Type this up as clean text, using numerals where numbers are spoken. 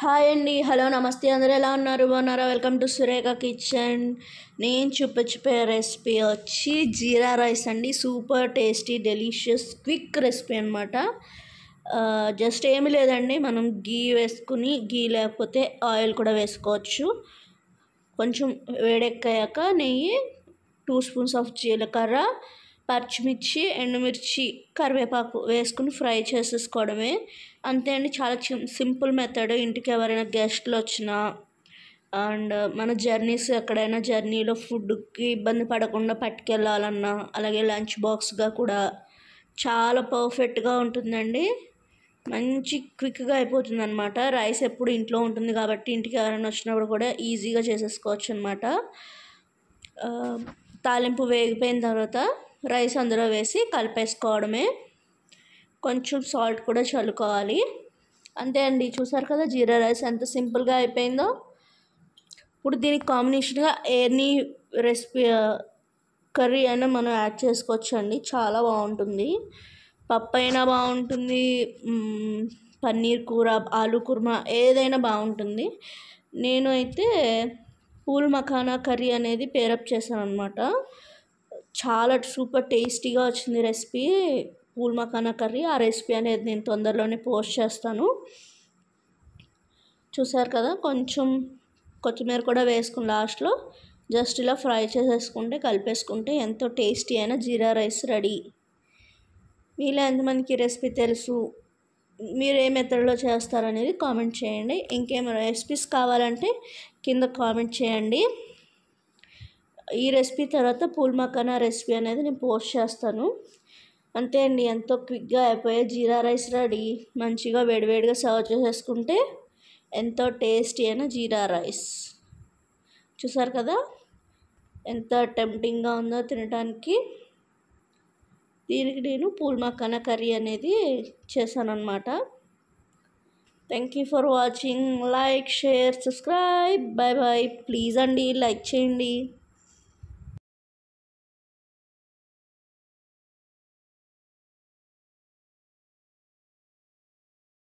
Hi అండి. Hello, నమస్తే. అందరూ ఎలా ఉన్నారు? బాగున్నారా? Welcome to Surekha kitchen. నేను చూపించిపోయే రెసిపీ వచ్చి జీరా రైస్ అండి. Super tasty, delicious, quick recipe అనమాట. జస్ట్ ఏమీ లేదండి, మనం గీ వేసుకుని, గీ లేకపోతే ఆయిల్ కూడా వేసుకోవచ్చు. కొంచెం వేడెక్కాక నెయ్యి, 2 స్పూన్స్ ఆఫ్ జీలకర్ర, పచ్చిమిర్చి, ఎండుమిర్చి, కరివేపాకు వేసుకుని ఫ్రై చేసేసుకోవడమే. అంతే అండి, చాలా సింపుల్ మెథడ్. ఇంటికి ఎవరైనా గెస్ట్లు వచ్చినా అండ్ మన జర్నీస్, ఎక్కడైనా జర్నీలో ఫుడ్కి ఇబ్బంది పడకుండా పట్టుకెళ్ళాలన్నా, అలాగే లంచ్ బాక్స్గా కూడా చాలా పర్ఫెక్ట్గా ఉంటుందండి. మంచి క్విక్గా అయిపోతుంది అనమాట. రైస్ ఎప్పుడు ఇంట్లో ఉంటుంది కాబట్టి ఇంటికి ఎవరైనా వచ్చినప్పుడు కూడా ఈజీగా చేసేసుకోవచ్చు అనమాట. తాలింపు వేగిపోయిన తర్వాత రైస్ అందులో వేసి కలిపేసుకోవడమే. కొంచెం సాల్ట్ కూడా చల్లుకోవాలి. అంతే అండి, చూసారు కదా జీరా రైస్ ఎంత సింపుల్గా అయిపోయిందో. ఇప్పుడు దీనికి కాంబినేషన్గా ఎనీ రెసిపీ కర్రీ అయినా మనం యాడ్ చేసుకోవచ్చు అండి, చాలా బాగుంటుంది. పప్పు అయినా బాగుంటుంది, పన్నీర్ కూర, ఆలూ కుర్మా ఏదైనా బాగుంటుంది. నేను అయితే పూల్ మఖానా కర్రీ అనేది పేరప్ చేశాను అనమాట. చాలా సూపర్ టేస్టీగా వచ్చింది రెసిపీ, పూల్ మఖానా కర్రీ. ఆ రెసిపీ అనేది నేను తొందరలోనే పోస్ట్ చేస్తాను. చూసారు కదా, కొంచెం కొత్తిమీర కూడా వేసుకుని లాస్ట్లో జస్ట్ ఇలా ఫ్రై చేసేసుకుంటే, కలిపేసుకుంటే ఎంతో టేస్టీ అయిన జీరా రైస్ రెడీ. మీలో ఎంతమందికి రెసిపీ తెలుసు, మీరు ఏ మెథడ్లో చేస్తారనేది కామెంట్ చేయండి. ఇంకేమైనా రెసిపీస్ కావాలంటే కింద కామెంట్ చేయండి. ఈ రెసిపీ తర్వాత పూల్ మఖానా రెసిపీ అనేది నేను పోస్ట్ చేస్తాను. అంతే అండి, ఎంతో క్విక్గా అయిపోయే జీరా రైస్ రెడీ. మంచిగా వేడివేడిగా సర్వ్ చేసేసుకుంటే ఎంతో టేస్టీ అయిన జీరా రైస్. చూసారు కదా ఎంత టెంప్టింగ్గా ఉందో తినడానికి. దీనికి నేను పూల్ మఖానా కర్రీ అనేది చేశాను అనమాట. Thank you for watching. Like, share, subscribe. Bye bye. Please అండి, లైక్ చేయండి.